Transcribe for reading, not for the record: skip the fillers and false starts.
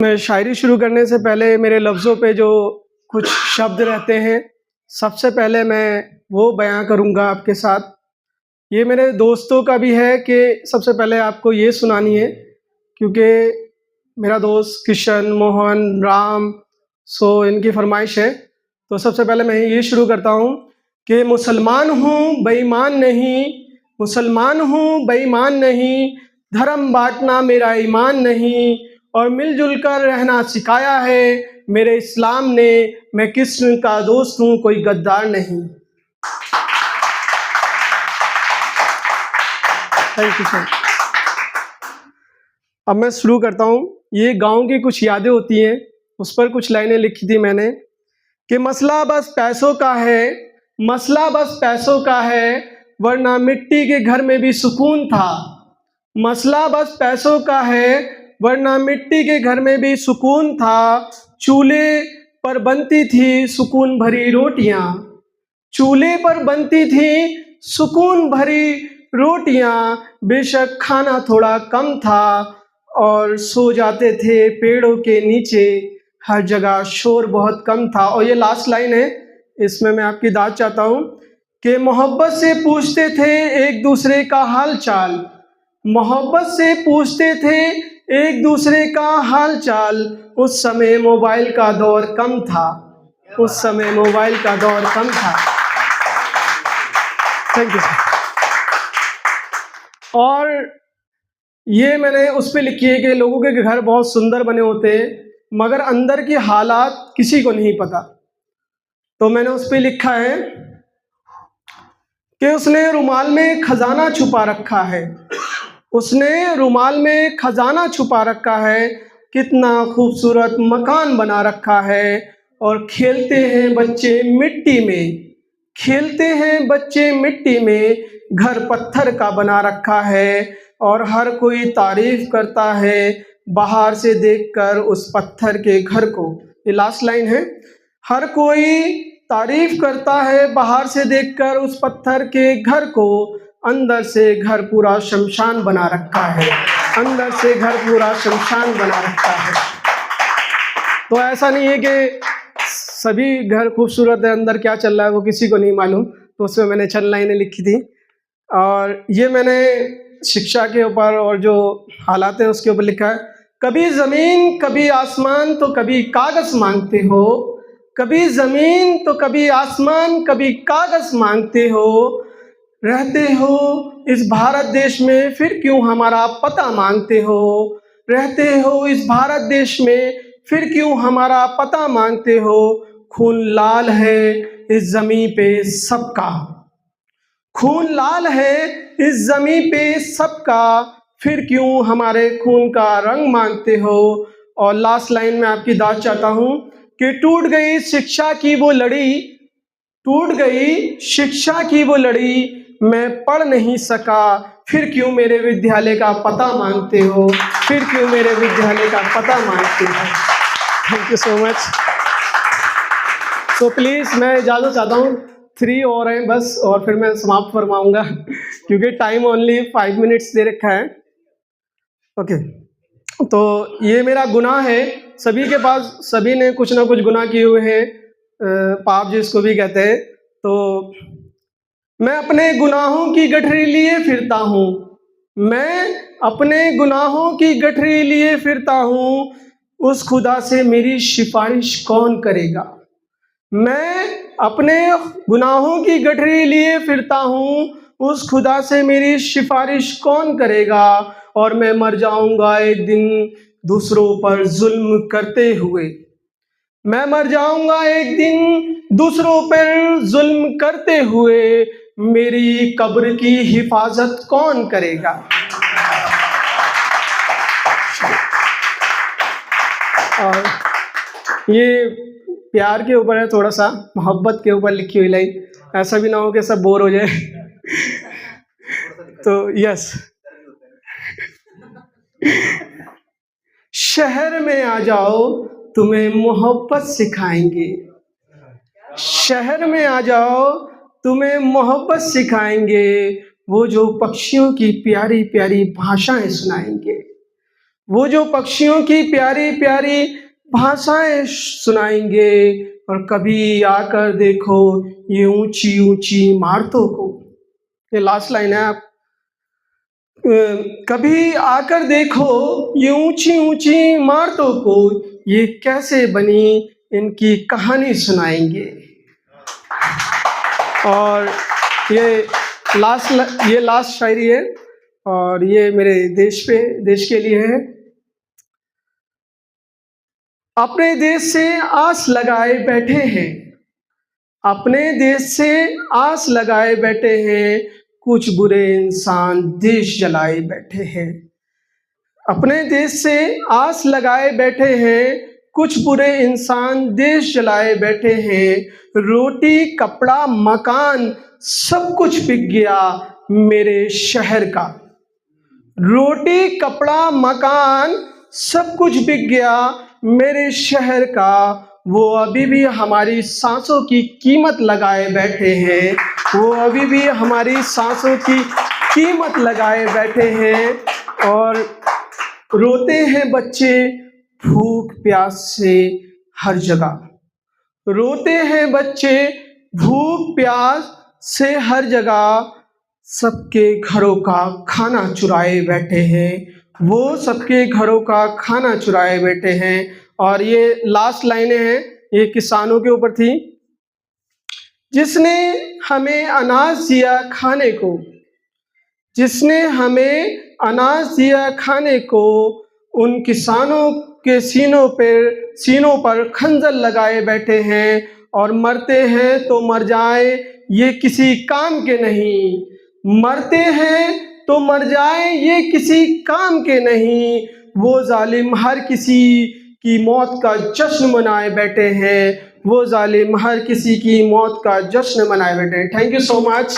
मैं शायरी शुरू करने से पहले मेरे लफ्ज़ों पे जो कुछ शब्द रहते हैं, सबसे पहले मैं वो बयां करूंगा आपके साथ। ये मेरे दोस्तों का भी है कि सबसे पहले आपको ये सुनानी है, क्योंकि मेरा दोस्त किशन, मोहन, राम, सो इनकी फरमाइश है। तो सबसे पहले मैं ये शुरू करता हूँ कि मुसलमान हूँ बेईमान नहीं, मुसलमान हूँ बेईमान नहीं, धर्म बांटना मेरा ईमान नहीं, और मिलजुल कर रहना सिखाया है मेरे इस्लाम ने। मैं किस्म का दोस्त हूँ, कोई गद्दार नहीं। Thank you sir. अब मैं शुरू करता हूँ। ये गांव की कुछ यादें होती हैं, उस पर कुछ लाइनें लिखी थी मैंने कि मसला बस पैसों का है, मसला बस पैसों का है, वरना मिट्टी के घर में भी सुकून था। मसला बस पैसों का है, वरना मिट्टी के घर में भी सुकून था। चूल्हे पर बनती थी सुकून भरी रोटियां, चूल्हे पर बनती थी सुकून भरी रोटियां। बेशक खाना थोड़ा कम था और सो जाते थे पेड़ों के नीचे, हर जगह शोर बहुत कम था। और ये लास्ट लाइन है, इसमें मैं आपकी दाद चाहता हूँ कि मोहब्बत से पूछते थे एक दूसरे का हाल चाल, मोहब्बत से पूछते थे एक दूसरे का हाल चाल। उस समय मोबाइल का दौर कम था, उस समय मोबाइल का दौर कम था। Thank you sir. और ये मैंने उस पर लिखी है कि लोगों के घर बहुत सुंदर बने होते हैं, मगर अंदर की हालात किसी को नहीं पता। तो मैंने उस पर लिखा है कि उसने रुमाल में खजाना छुपा रखा है, उसने रुमाल में खजाना छुपा रखा है, कितना खूबसूरत मकान बना रखा है। और खेलते हैं बच्चे मिट्टी में, खेलते हैं बच्चे मिट्टी में, घर पत्थर का बना रखा है। और हर कोई तारीफ करता है बाहर से देखकर उस पत्थर के घर को। ये लास्ट लाइन है। हर कोई तारीफ करता है बाहर से देखकर उस पत्थर के घर को, अंदर से घर पूरा शमशान बना रखा है, अंदर से घर पूरा शमशान बना रखा है। तो ऐसा नहीं है कि सभी घर खूबसूरत है, अंदर क्या चल रहा है वो किसी को नहीं मालूम। तो उसमें मैंने चंद लाइनें लिखी थी, और ये मैंने शिक्षा के ऊपर और जो हालात हैं उसके ऊपर लिखा है। कभी ज़मीन कभी आसमान तो कभी कागज़ मांगते हो, कभी ज़मीन तो कभी आसमान, कभी कागज़ मांगते हो। रहते हो इस भारत देश में फिर क्यों हमारा पता मांगते हो, रहते हो इस भारत देश में फिर क्यों हमारा पता मांगते हो। खून लाल है इस ज़मीं पे सबका, खून लाल है इस ज़मीं पे सबका, फिर क्यों हमारे खून का रंग मांगते हो। और लास्ट लाइन में आपकी दाद चाहता हूँ कि टूट गई शिक्षा की वो लड़ी, टूट गई शिक्षा की वो लड़ी, मैं पढ़ नहीं सका, फिर क्यों मेरे विद्यालय का पता मांगते हो, फिर क्यों मेरे विद्यालय का पता मांगते हो। Thank you so much. तो प्लीज़ मैं इजाज़त चाहता हूँ, 3 और हैं बस, और फिर मैं समाप्त फरमाऊँगा क्योंकि टाइम ओनली 5 मिनट्स दे रखा है। ओके, तो ये मेरा गुनाह है। सभी के पास, सभी ने कुछ ना कुछ गुनाह किए हुए हैं, पाप जिसको भी कहते हैं। तो मैं अपने गुनाहों की गठरी लिए फिरता हूँ, मैं अपने गुनाहों की गठरी लिए फिरता हूँ, उस खुदा से मेरी सिफारिश कौन करेगा। मैं अपने गुनाहों की गठरी लिए फिरता हूँ, उस खुदा से मेरी सिफारिश कौन करेगा। और मैं मर जाऊंगा एक दिन दूसरों पर जुल्म करते हुए, मैं मर जाऊंगा एक दिन दूसरों पर जुल्म करते हुए, मेरी कब्र की हिफाजत कौन करेगा। और ये प्यार के ऊपर है, थोड़ा सा मोहब्बत के ऊपर लिखी हुई लाइन, ऐसा भी ना हो कि सब बोर हो जाए तो यस। शहर में आ जाओ तुम्हें मोहब्बत सिखाएंगे, शहर में आ जाओ तुम्हें मोहब्बत सिखाएंगे, वो जो पक्षियों की प्यारी प्यारी भाषाएं सुनाएंगे, वो जो पक्षियों की प्यारी प्यारी भाषाएं सुनाएंगे, और कभी आकर देखो ये ऊंची ऊंची इमारतों को। ये लास्ट लाइन है। आप कभी आकर देखो ये ऊंची ऊंची इमारतों को, ये कैसे बनी, इनकी कहानी सुनाएंगे। और ये लास्ट शायरी है, और ये मेरे देश के लिए है। अपने देश से आस लगाए बैठे हैं, अपने देश से आस लगाए बैठे हैं, कुछ बुरे इंसान देश जलाए बैठे हैं। अपने देश से आस लगाए बैठे हैं, कुछ बुरे इंसान देश जलाए बैठे हैं। रोटी कपड़ा मकान सब कुछ बिक गया मेरे शहर का। रोटी कपड़ा मकान सब कुछ बिक गया मेरे शहर का। वो अभी भी हमारी सांसों की कीमत लगाए बैठे हैं, वो अभी भी हमारी सांसों की कीमत लगाए बैठे हैं। और रोते हैं बच्चे भूख प्यास से हर जगह, रोते हैं बच्चे भूख प्यास से हर जगह। सबके घरों का खाना चुराए बैठे हैं, वो सबके घरों का खाना चुराए बैठे हैं। और ये लास्ट लाइनें हैं, ये किसानों के ऊपर थी। जिसने हमें अनाज दिया खाने को, जिसने हमें अनाज दिया खाने को, उन किसानों के सीनों पर खंजर लगाए बैठे हैं। और मरते हैं तो मर जाए ये किसी काम के नहीं, मरते हैं तो मर जाए ये किसी काम के नहीं। वो जालिम हर किसी की मौत का जश्न मनाए बैठे हैं, वो जालिम हर किसी की मौत का जश्न मनाए बैठे हैं। Thank you so much.